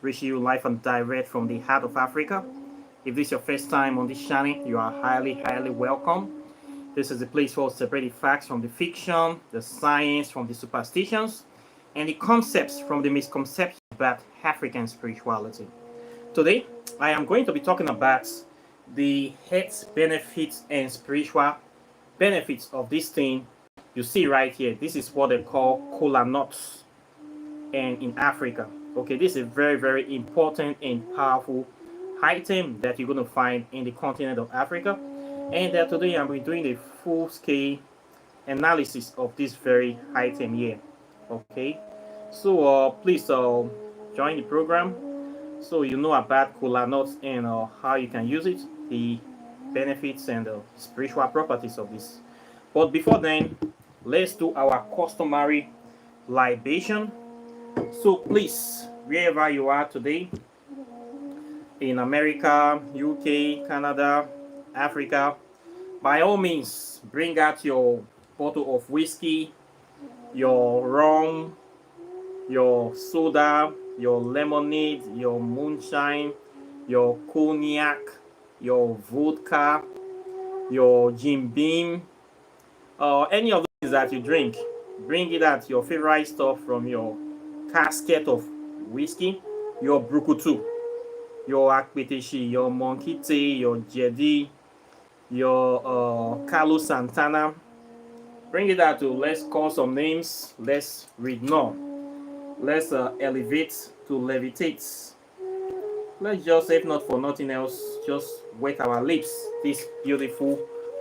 reaching you live and direct from the heart of Africa. If this is your first time on this channel, you are highly welcome. This is a place for us to separate the facts from the fiction, the science from the superstitions, and the concepts from the misconceptions about African spirituality. Today, I am going to be talking about the health benefits and spiritual benefits of this thing you see right here. This is what they call Kola nuts, and in Africa. Okay, this is a very important and powerful item that you're going to find in the continent of Africa. And today I'm doing a full scale analysis of this very item here. Okay, so please join the program so you know about kola nuts and how you can use it, the benefits and spiritual properties of this. But before then, let's do our customary libation. So please, wherever you are today, in America, UK, Canada, Africa, by all means, bring out your bottle of whiskey, your rum, your soda, your lemonade, your moonshine, your cognac, your vodka, your Jim Beam, or any of those that you drink. Bring it out, your favorite stuff from your casket of whiskey, your brukutu, your akpeteshi, your monkey tea, your jedi, your Carlos Santana. Bring it out to let's call some names. Let's read more. Let's elevate to levitate. Let's just, if not for nothing else, just wet our lips this beautiful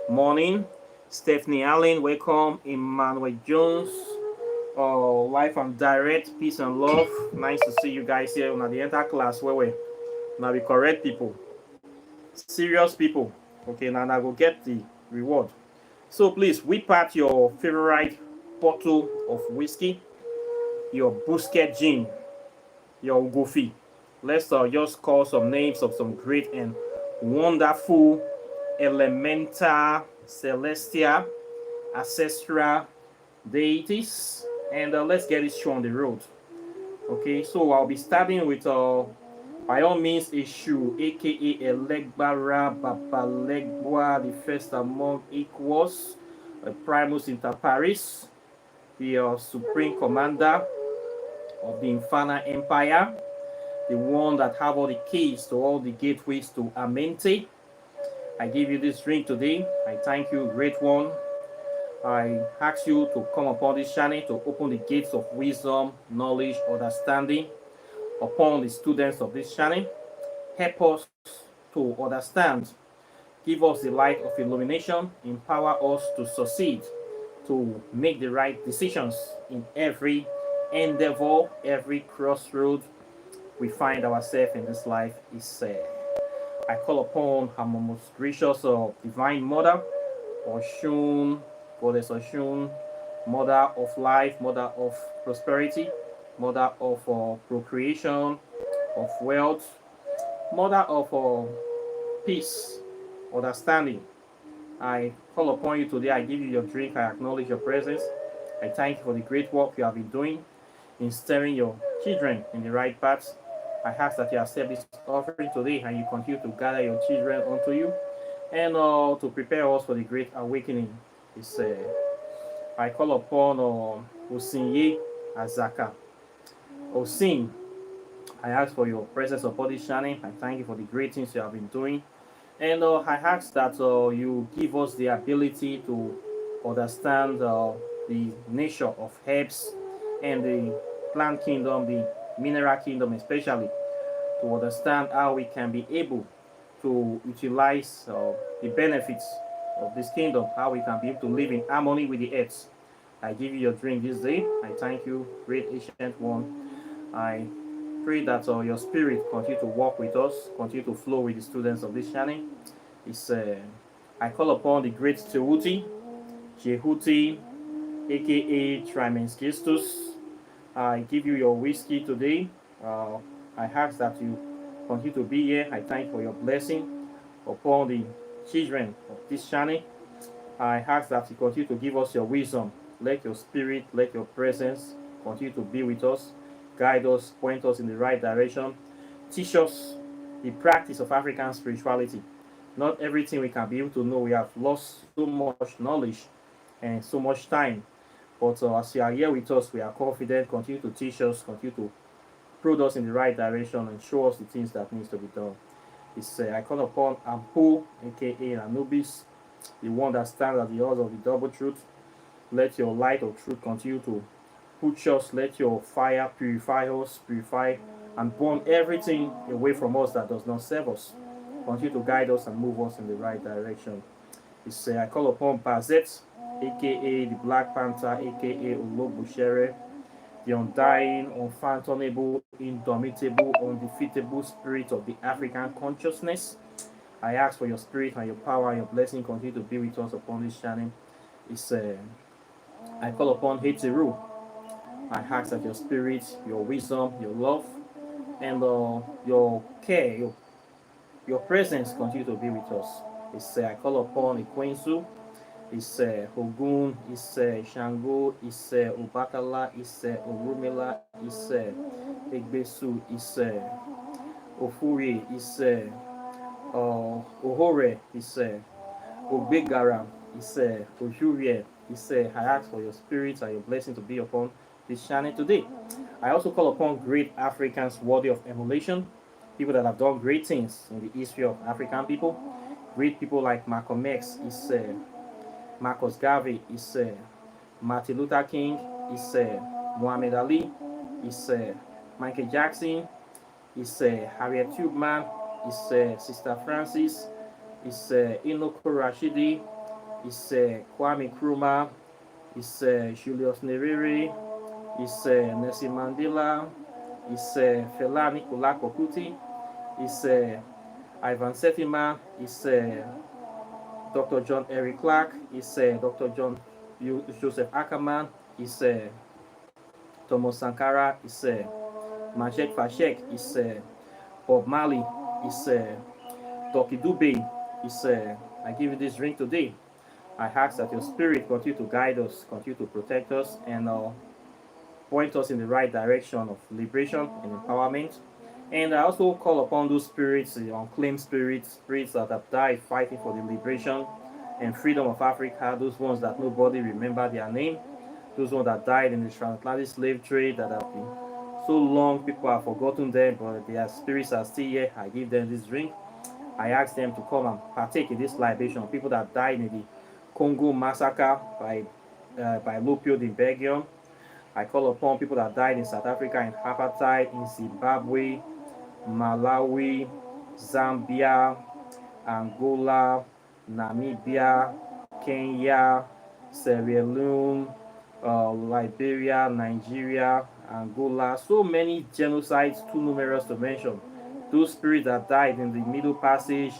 morning. Stephanie Allen, welcome. Emmanuel Jones, life and direct, peace and love. Nice to see you guys here on the entire class. Where we now be correct people, serious people. Okay, now I go get the reward. So please whip out your favorite bottle of whiskey, your Busquet gin, your Goofy. Let's just call some names of some great and wonderful elemental, celestial, ancestral deities, and let's get this show on the road. Okay, so I'll be starting with by all means Eshu, aka Elegbara Babalegwa, the first among equals, Primus inter pares, the supreme commander of the Infernal Empire, the one that have all the keys to all the gateways to Amente. I give you this drink today. I thank you, great one. I ask you to come upon this channel to open the gates of wisdom, knowledge, understanding upon the students of this channel. Help us to understand. Give us the light of illumination. Empower us to succeed, to make the right decisions in every endeavor, every crossroad we find ourselves in this life is I call upon our most gracious divine mother, Oshun, Goddess Oshun, mother of life, mother of prosperity, mother of procreation, of wealth, mother of peace, understanding. I call upon you today. I give you your drink. I acknowledge your presence. I thank you for the great work you have been doing in steering your children in the right path. I ask that you accept this offering today and you continue to gather your children unto you and to prepare us for the great awakening. It's, I call upon Osinye Azaka. Osin, I ask for your presence upon this channel. I thank you for the great things you have been doing. And I ask that you give us the ability to understand the nature of herbs and the plant kingdom, the mineral kingdom especially, to understand how we can be able to utilize the benefits of this kingdom, how we can be able to live in harmony with the earth. I give you your drink this day. I thank you, great ancient one. I pray that your spirit continue to walk with us, continue to flow with the students of this channel. It's, I call upon the great Tehuti, Jehuti, aka Trimenskistus. I give you your whiskey today. I ask that you continue to be here. I thank you for your blessing upon the children of this channel. I ask that you continue to give us your wisdom. Let your spirit, let your presence continue to be with us, guide us, point us in the right direction. teach us the practice of African spirituality. Not everything we can be able to know. We have lost so much knowledge and so much time. But as you are here with us, we are confident. Continue to teach us, continue to prod us in the right direction, and show us the things that needs to be done. I call upon Ampu, aka Anubis, the one that stands at the odds of the double truth. Let your light of truth continue to push us. Let your fire purify us, purify and burn everything away from us that does not serve us. Continue to guide us and move us in the right direction. I call upon Bazet, aka the Black Panther, aka Olobushere, the undying, unfathomable, indomitable, undefeatable spirit of the African consciousness. I ask for your spirit and your power and your blessing continue to be with us upon this channel. I call upon Hetiru. I ask that your spirit, your wisdom, your love, and your care, your presence continue to be with us. I call upon Ikwensu. Ogun, Shango, Obatala, Orumila, Egbesu, Ofuri, Ohore, Ogbegara, Ojurie, I ask for your spirit and your blessing to be upon this channel today. I also call upon great Africans worthy of emulation, people that have done great things in the history of African people. Great people like Malcolm X, Marcus Garvey, Martin Luther King, Muhammad Ali, Michael Jackson, Harriet Tubman, Sister Francis, Inoko Rashidi, Kwame Nkrumah, Julius Nyerere, Nelson Mandela, Fela Nicola Kokuti, Ivan Sethima, Dr. John Eric Clark, Dr. John Joseph Ackerman, Thomas Sankara, Majek Fashek, Bob Marley, Doki Dube, I give you this ring today. I ask that your spirit continue to guide us, continue to protect us, and point us in the right direction of liberation and empowerment. And I also call upon those spirits, the unclaimed spirits, spirits that have died fighting for the liberation and freedom of Africa, those ones that nobody remember their name, those ones that died in the transatlantic slave trade that have been so long, people have forgotten them, but their spirits are still here. I give them this drink. I ask them to come and partake in this libation. People that died in the Congo massacre by Leopold in Belgium. I call upon people that died in South Africa in apartheid, in Zimbabwe, Malawi, Zambia, Angola, Namibia, Kenya, Sierra Leone, Liberia, Nigeria, Angola. So many genocides, too numerous to mention. Those spirits that died in the Middle Passage,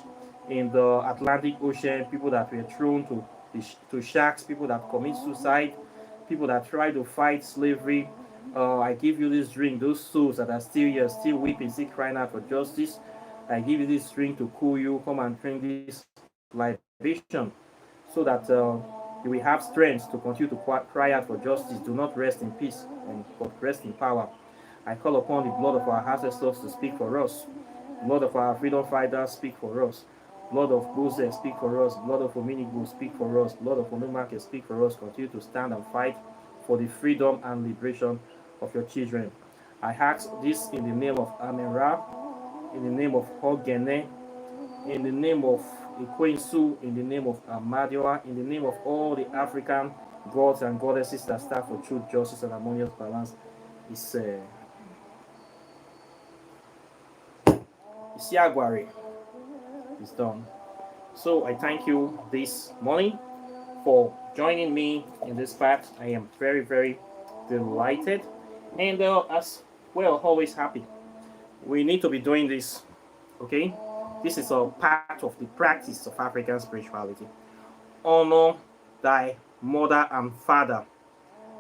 in the Atlantic Ocean, people that were thrown to sharks, people that commit suicide, people that try to fight slavery. I give you this drink, those souls that are still here, still weeping, still crying out for justice. I give you this drink to cool you. Come and drink this libation so that you will have strength to continue to cry out for justice. Do not rest in peace, but rest in power. I call upon the blood of our ancestors to speak for us. Blood of our freedom fighters, speak for us. Blood of Bose, speak for us. Blood of Ominigo, speak for us. Blood of Onumake, speak for us. Continue to stand and fight for the freedom and liberation of your children. I ask this in the name of Amen Ra, in the name of Ogene, in the name of Ikwensu, in the name of Amadioa, in the name of all the African gods and goddesses that stand for truth, justice, and harmonious balance. Isiagware is done. So I thank you this morning for joining me in this part. I am very, very delighted and as well, always happy. We need to be doing this, okay? This is a part of the practice of African spirituality. Honor thy mother and father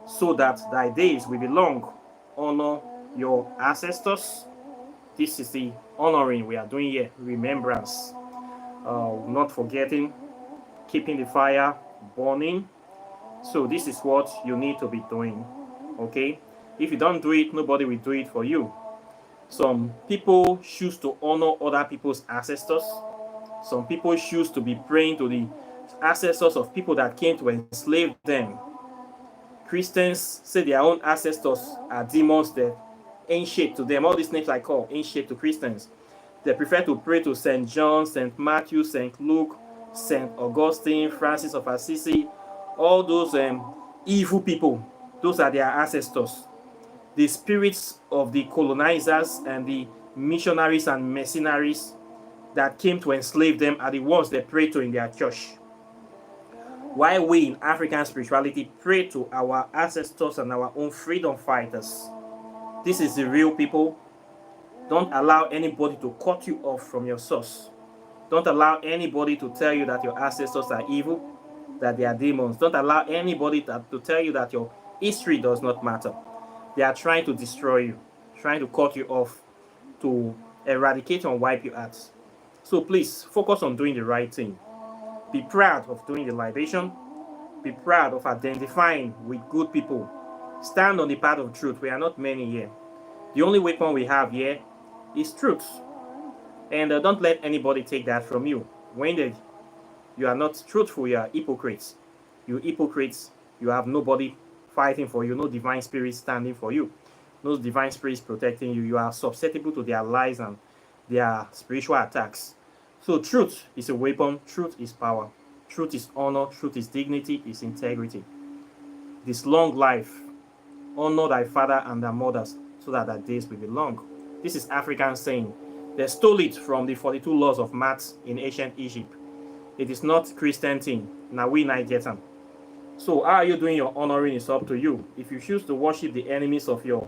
so that thy days will be long. Honor your ancestors. This is the honoring we are doing here. Remembrance. Not forgetting. Keeping the fire burning. So this is what you need to be doing. Okay? If you don't do it, nobody will do it for you. Some people choose to honor other people's ancestors. Some people choose to be praying to the ancestors of people that came to enslave them. Christians say their own ancestors are demons that ain't shit to them. All these names I call ain't shit to Christians. They prefer to pray to St. John, St. Matthew, St. Luke, St. Augustine, Francis of Assisi, all those evil people. Those are their ancestors. The spirits of the colonizers and the missionaries and mercenaries that came to enslave them are the ones they pray to in their church. While we in African spirituality pray to our ancestors and our own freedom fighters. This is the real people. Don't allow anybody to cut you off from your source. Don't allow anybody to tell you that your ancestors are evil, that they are demons. Don't allow anybody to tell you that your history does not matter. They are trying to destroy you, trying to cut you off, to eradicate and wipe you out. So please, focus on doing the right thing. Be proud of doing the libation. Be proud of identifying with good people. Stand on the path of truth. We are not many here. The only weapon we have here is truth. And don't let anybody take that from you. When you are not truthful, you are hypocrites. You hypocrites, you have nobody fighting for you, no divine spirit standing for you, no divine spirits protecting you. You are susceptible to their lies and their spiritual attacks. So truth is a weapon, truth is power, truth is honor, truth is dignity, is integrity. This long life, honor thy father and thy mothers, so that thy days will be long. This is African saying. They stole it from the 42 laws of maths in ancient Egypt. It is not Christian thing. Now we not get them. So how are you doing your honoring is up to you. If you choose to worship the enemies of your,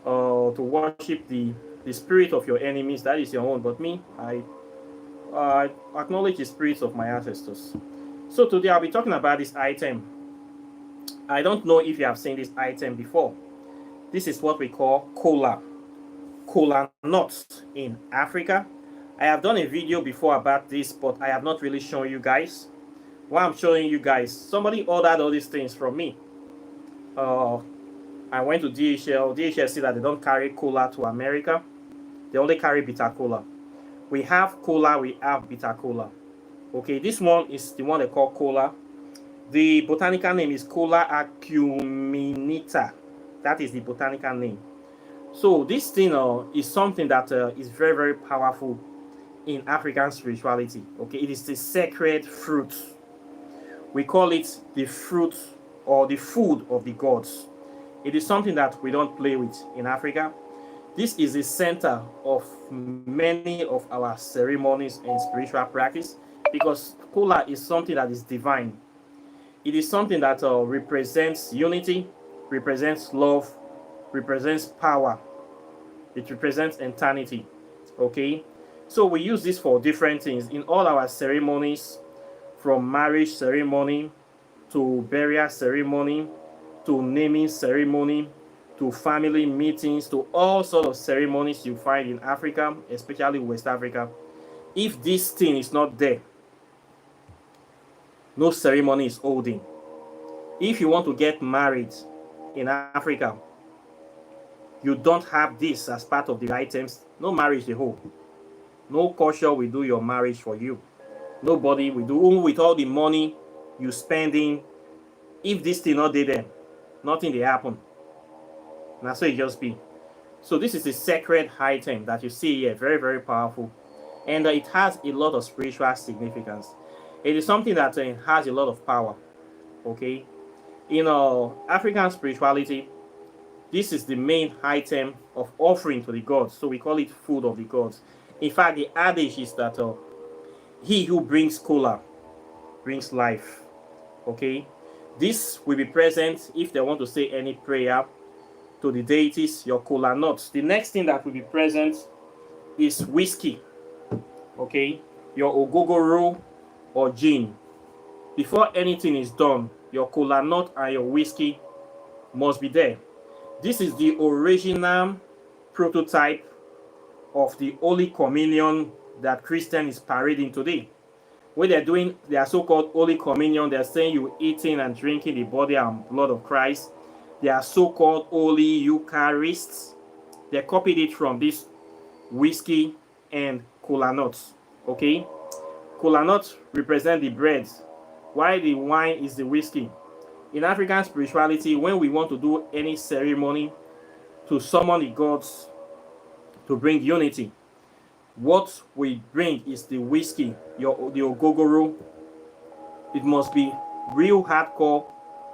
to worship the spirit of your enemies, that is your own. But me, I acknowledge the spirits of my ancestors. So today I'll be talking about this item. I don't know if you have seen this item before. This is what we call Kola. Kola nuts in Africa. I have done a video before about this, but I have not really shown you guys. What I'm showing you guys, somebody ordered all these things from me. I went to DHL. DHL said that they don't carry Kola to America. They only carry bitter Kola. We have Kola, we have bitter Kola. Okay, this one is the one they call Kola. The botanical name is Kola acuminata. That is the botanical name. So this thing is something that is very, very powerful in African spirituality. Okay, it is the sacred fruit. We call it the fruit or the food of the gods. It is something that we don't play with in Africa. This is the center of many of our ceremonies and spiritual practice because Kola is something that is divine. It is something that represents unity, represents love, represents power. It represents eternity. Okay, so we use this for different things in all our ceremonies, from marriage ceremony to burial ceremony to naming ceremony to family meetings to all sorts of ceremonies you find in Africa, especially West Africa. If this thing is not there, no ceremony is holding. If you want to get married in Africa, you don't have this as part of the items, no marriage the whole. No culture will do your marriage for you. Nobody will do, even with all the money you spending. If this thing not there, nothing will happen. That's so it just be. So this is a sacred item that you see here, very, very powerful. And it has a lot of spiritual significance. It is something that has a lot of power. Okay? In African spirituality, this is the main item of offering to the gods. So we call it food of the gods. In fact, the adage is that he who brings Kola brings life. Okay? This will be present if they want to say any prayer to the deities, your Kola nuts. The next thing that will be present is whiskey. Okay? Your ogogoro or gin. Before anything is done, your Kola nut and your whiskey must be there. This is the original prototype of the Holy Communion that Christian is parading today. When they're doing their so-called Holy Communion, they're saying you're eating and drinking the body and blood of Christ. They are so-called Holy Eucharists. They copied it from this whiskey and kola nuts. Okay, kola nuts represent the bread, while the wine is the whiskey. In African spirituality, when we want to do any ceremony to summon the gods to bring unity, what we bring is the whiskey, the ogogoro. It must be real hardcore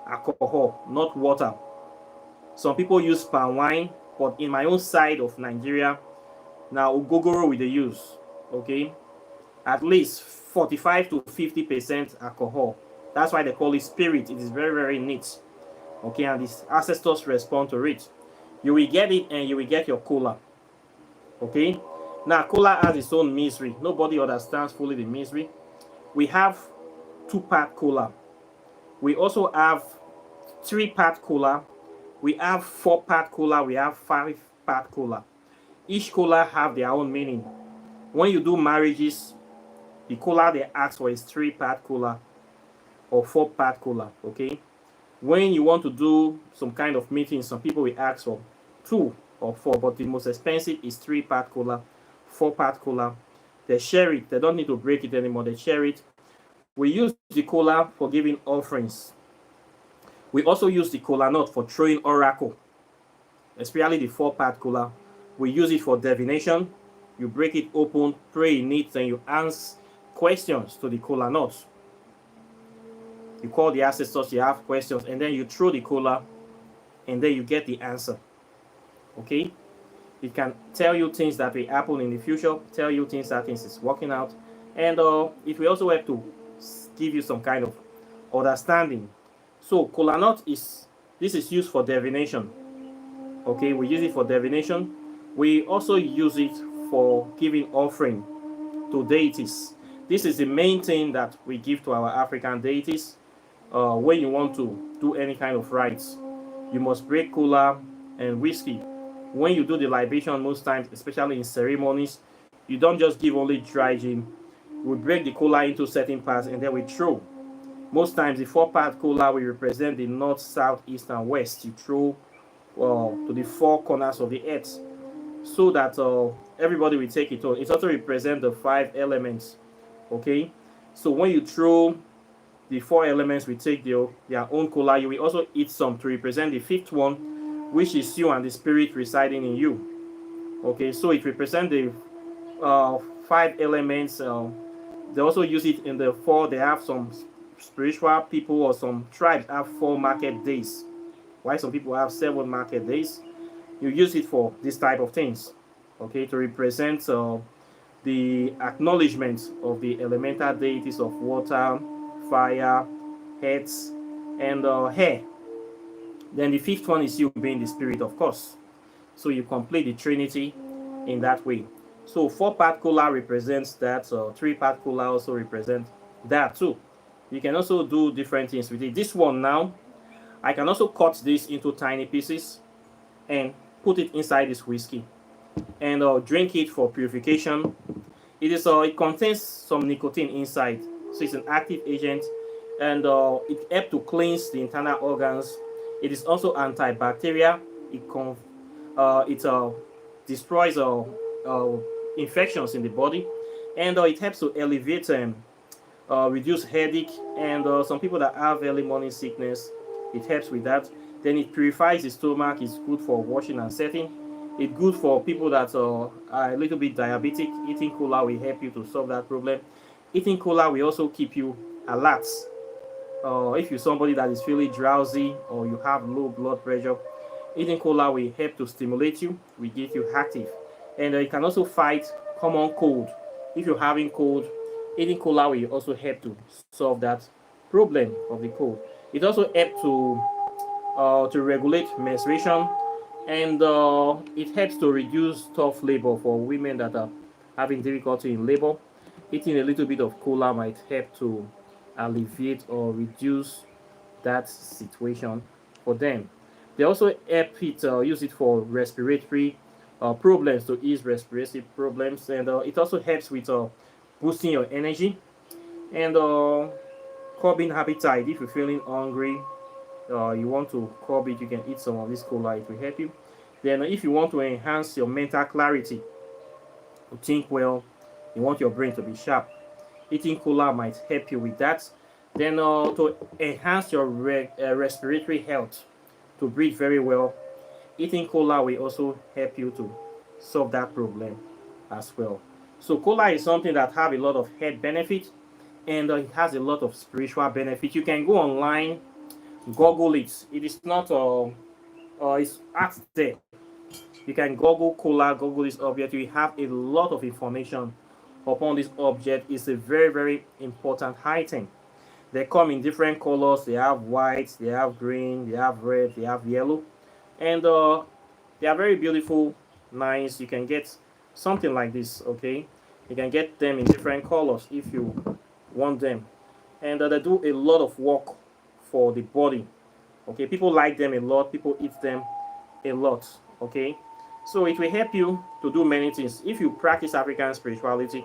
alcohol, not water. Some people use palm wine, but in my own side of Nigeria, now ogogoro we dey use. Okay, at least 45 to 50% alcohol. That's why they call it spirit. It is very, very neat. Okay, and these ancestors respond to it. You will get it and you will get your cola. Okay, now cola has its own misery. Nobody understands fully the misery. We have 2-part cola. We also have 3-part cola. We have 4-part cola. We have 5-part cola. Each cola have their own meaning. When you do marriages, the cola they ask for is 3-part cola or 4-part cola. Okay, when you want to do some kind of meeting, some people will ask for 2 or 4, but the most expensive is 3-part cola, 4-part cola. They share it. They don't need to break it anymore. They share it. We use the cola for giving offerings. We also use the kola nut for throwing oracle, especially the 4-part cola. We use it for divination. You break it open, pray in it, and you answer questions to the kola nut. You call the ancestors, you have questions, and then you throw the cola, and then you get the answer. Okay? It can tell you things that will happen in the future, tell you things that things is working out, and it will also help to give you some kind of understanding. So kola nut is used for divination. Okay, we use it for divination. We also use it for giving offering to deities. This is the main thing that we give to our African deities. When you want to do any kind of rites, you must break kola and whiskey. When you do the libation, most times, especially in ceremonies, you don't just give only dry gin. We break the kola into certain parts and then we throw. Most times, the 4-part cola will represent the north, south, east, and west. You throw to the 4 corners of the earth so that everybody will take it on. It also represents the 5 elements. Okay, so when you throw the 4 elements, we take their own cola. You will also eat some to represent the 5th one, which is you and the spirit residing in you. Okay, so it represents the 5 elements. They also use it in the 4. They have some spiritual people or some tribes have 4 market days, while some people have 7 market days. You use it for this type of things. Okay, to represent the acknowledgement of the elemental deities of water, fire, earth, and air. Then the 5th one is you being the spirit, of course. So you complete the Trinity in that way. So 4-part cola represents that. 3-part cola also represents that too. You can also do different things with it. This one now, I can also cut this into tiny pieces and put it inside this whiskey and drink it for purification. It contains some nicotine inside, so it's an active agent, and it helps to cleanse the internal organs. It is also antibacterial. It destroys infections in the body, and it helps to elevate reduce headache, and some people that have early morning sickness, it helps with that. Then it purifies the stomach. It's good for washing and setting. It's good for people that are a little bit diabetic. Eating cola will help you to solve that problem. Eating cola will also keep you alert. If you're somebody that is feeling drowsy or you have low blood pressure, eating cola will help to stimulate you, will get you active. And it can also fight common cold. If you're having cold, eating cola will also help to solve that problem of the cold. It also helps to regulate menstruation, and it helps to reduce tough labor for women that are having difficulty in labor. Eating a little bit of cola might help to alleviate or reduce that situation for them. They also help use it for respiratory problems, to ease respiratory problems, and it also helps with boosting your energy and curbing appetite. If you're feeling hungry, you want to curb it, you can eat some of this cola. It will help you. Then if you want to enhance your mental clarity, to think well, you want your brain to be sharp, eating cola might help you with that. Then to enhance your respiratory health, to breathe very well, eating cola will also help you to solve that problem as well. So cola is something that have a lot of health benefits, and it has a lot of spiritual benefits. You can go online, Google it. It is not it's out there. You can Google cola, Google this object. You have a lot of information upon this object. It's a very, very important item. They come in different colors. They have white, they have green, they have red, they have yellow, and they are very beautiful, nice. You can get something like this. Okay, you can get them in different colors if you want them, and they do a lot of work for the body. Okay, people like them a lot. People eat them a lot. Okay, so it will help you to do many things. If you practice African spirituality,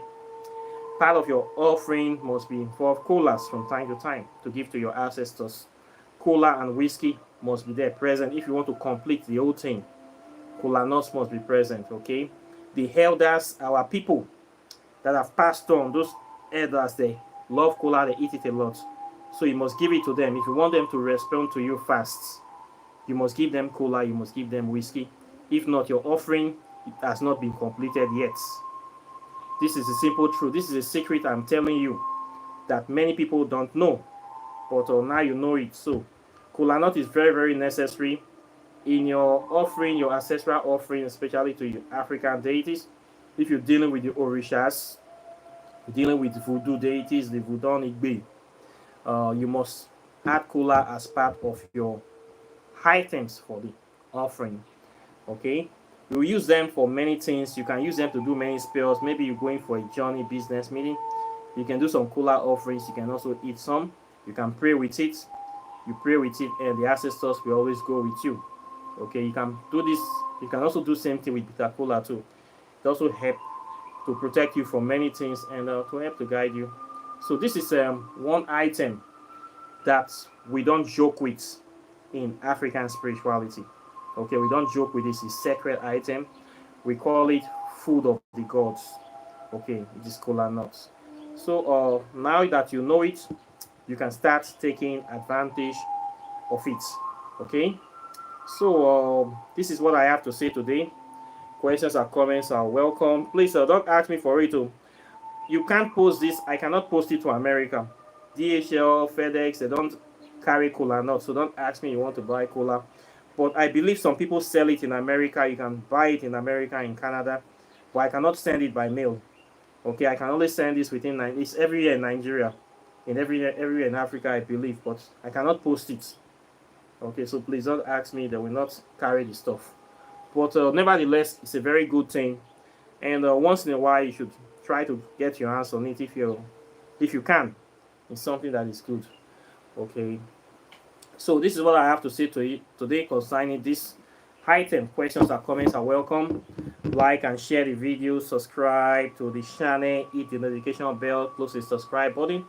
part of your offering must be involve colas from time to time to give to your ancestors. Cola and whiskey must be there present if you want to complete the whole thing. Cola nuts must be present. Okay, the elders, our people that have passed on, those elders, they love cola, they eat it a lot. So you must give it to them. If you want them to respond to you fast, you must give them cola, you must give them whiskey. If not, your offering has not been completed yet. This is a simple truth. This is a secret I'm telling you that many people don't know. But now you know it. So cola nut is very, very necessary in your offering, your ancestral offering, especially to your African deities. If you're dealing with the Orishas, dealing with voodoo deities, the Voodoo Igbe, you must add cola as part of your items for the offering. Okay, you will use them for many things. You can use them to do many spells. Maybe you're going for a journey business meeting, you can do some cola offerings. You can also eat some. You can pray with it. You pray with it, and the ancestors will always go with you. Okay, you can do this. You can also do same thing with bitter cola too. It also help to protect you from many things, and to help to guide you. So this is one item that we don't joke with in African spirituality. Okay, we don't joke with this. It's a sacred item. We call it food of the gods. Okay, it is cola nuts. So now that you know it, you can start taking advantage of it. Okay, so this is what I have to say today. Questions or comments are welcome. Please don't ask me for it. You can't post this. I cannot post it to America. DHL, FedEx, they don't carry cola nuts, so don't ask me you want to buy cola. But I believe some people sell it in America. You can buy it in America, in Canada, but I cannot send it by mail. Okay, I can only send this within it's every year in Nigeria, in everywhere in Africa, I believe, but I cannot post it. Okay, so please don't ask me. They will not carry the stuff. But nevertheless, it's a very good thing, and once in a while, you should try to get your hands on it if you can. It's something that is good. Okay. So this is what I have to say to you today concerning this item. Questions or comments are welcome. Like and share the video, subscribe to the channel, hit the notification bell, close the subscribe button.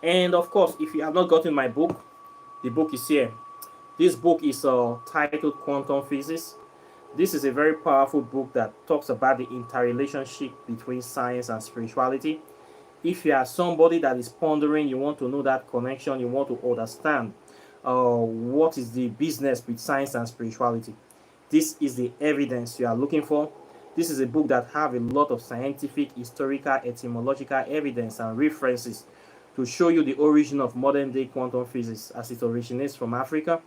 And of course, if you have not gotten my book, the book is here. This book is titled Quantum Physics. This is a very powerful book that talks about the interrelationship between science and spirituality. If you are somebody that is pondering, you want to know that connection, you want to understand what is the business with science and spirituality, this is the evidence you are looking for. This is a book that have a lot of scientific, historical, etymological evidence and references to show you the origin of modern day quantum physics as it originates from Africa,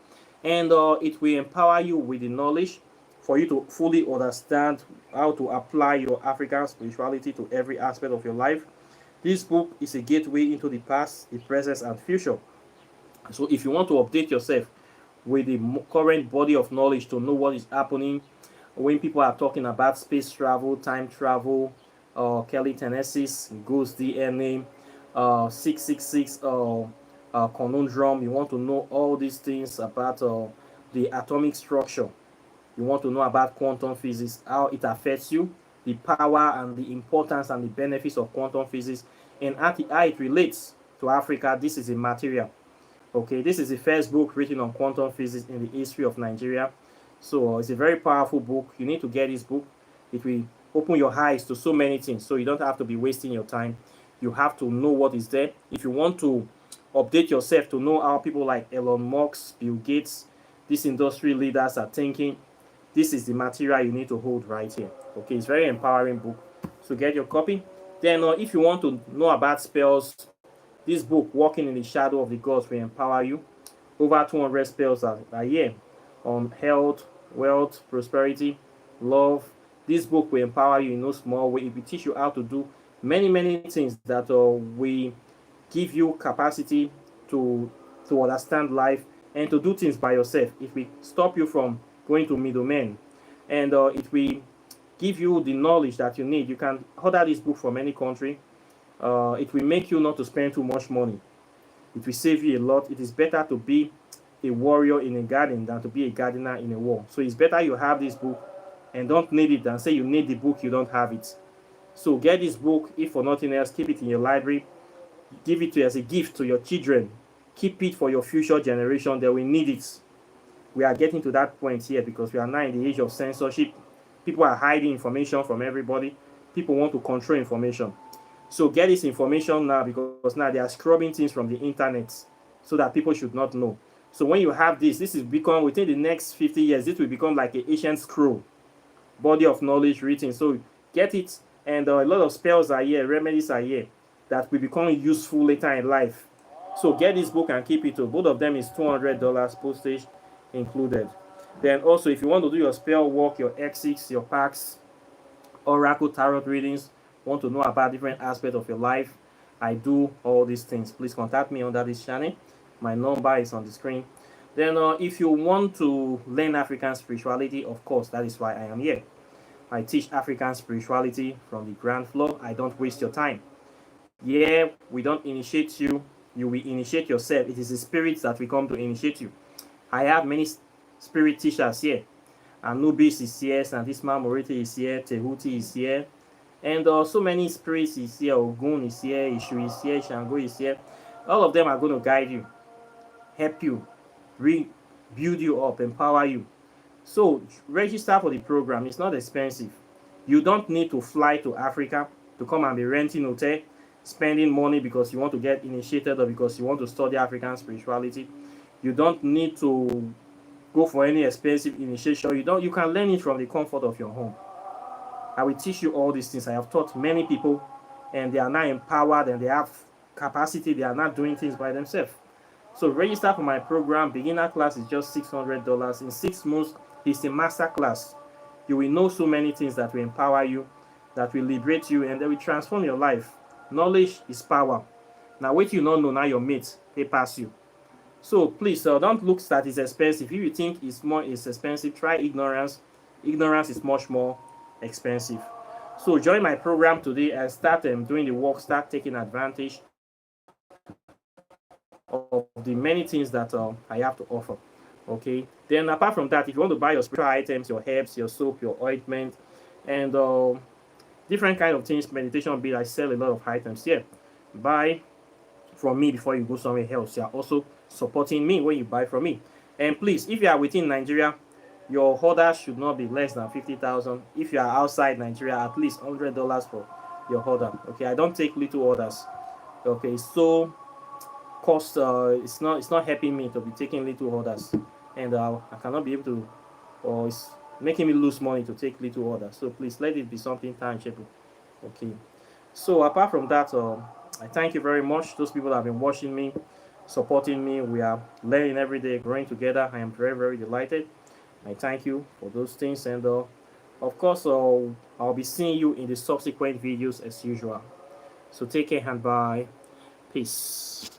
and it will empower you with the knowledge for you to fully understand how to apply your African spirituality to every aspect of your life. This book is a gateway into the past, the present, and future. So if you want to update yourself with the current body of knowledge to know what is happening when people are talking about space travel, time travel, telekinesis, ghost DNA, 666 conundrum, you want to know all these things about the atomic structure. You want to know about quantum physics, how it affects you, the power and the importance and the benefits of quantum physics, and how it relates to Africa. This is a material. Okay, this is the first book written on quantum physics in the history of Nigeria. So it's a very powerful book. You need to get this book. It will open your eyes to so many things. So you don't have to be wasting your time. You have to know what is there. If you want to update yourself to know how people like Elon Musk, Bill Gates, these industry leaders are thinking, this is the material you need to hold right here. Okay, it's very empowering book. So get your copy. Then if you want to know about spells, this book, Walking in the Shadow of the Gods, will empower you. Over 200 spells a year on health, wealth, prosperity, love. This book will empower you in no small way. It will teach you how to do many, many things that will give you capacity to understand life and to do things by yourself. It will stop you from going to middlemen, and it will give you the knowledge that you need. You can order this book from any country. It will make you not to spend too much money. It will save you a lot. It is better to be a warrior in a garden than to be a gardener in a war. So it's better you have this book and don't need it than say you need the book, you don't have it. So get this book. If for nothing else, keep it in your library. Give it to as a gift to your children. Keep it for your future generation. They will need it. We are getting to that point here because we are now in the age of censorship. People are hiding information from everybody. People want to control information. So get this information now, because now they are scrubbing things from the internet so that people should not know. So when you have this is become, within the next 50 years, this will become like an ancient scroll, body of knowledge written. So get it, and a lot of spells are here, remedies are here that will become useful later in life. So get this book and keep it. Both of them is $200, postage included. Then also, if you want to do your spell work, your X6, your packs, oracle tarot readings, want to know about different aspects of your life, I do all these things. Please contact me under this channel. My number is on the screen. Then if you want to learn African spirituality, of course, that is why I am here. I teach African spirituality from the ground floor. I don't waste your time. Yeah, we don't initiate you. You will initiate yourself. It is the spirits that will come to initiate you. I have many spirit teachers here. Anubis is here, Santisma Moriti is here, Tehuti is here, and so many spirits is here. Ogun is here, Ishu is here, Shango is here. All of them are going to guide you, help you, build you up, empower you. So register for the program. It's not expensive. You don't need to fly to Africa to come and be renting hotel, spending money because you want to get initiated or because you want to study African spirituality. You don't need to go for any expensive initiation. You can learn it from the comfort of your home. I will teach you all these things. I have taught many people, and they are now empowered and they have capacity. They are not doing things by themselves. So register for my program. Beginner class is just $600. In 6 months, it's a master class. You will know so many things that will empower you, that will liberate you, and that will transform your life. Knowledge is power. Now, what you don't know, now your mates, they pass you. So please don't look that it's expensive. If you think it's expensive, try ignorance. Ignorance is much more expensive. So join my program today and start doing the work. Start taking advantage of the many things that I have to offer. Okay. Then apart from that, if you want to buy your spiritual items, your herbs, your soap, your ointment, and different kind of things, meditation bill, I sell a lot of items here. Buy from me before you go somewhere else. You are also supporting me when you buy from me. And please, if you are within Nigeria, your order should not be less than 50,000. If you are outside Nigeria, at least $100 for your order. Okay, I don't take little orders. Okay, so cost it's not helping me to be taking little orders, and I cannot be able to, or it's making me lose money to take little orders. So please let it be something tangible. Okay. So apart from that, I thank you very much. Those people that have been watching me, supporting me, we are learning every day, growing together. I am very, very delighted. I thank you for those things, and of course, I'll be seeing you in the subsequent videos as usual. So take care and bye. Peace.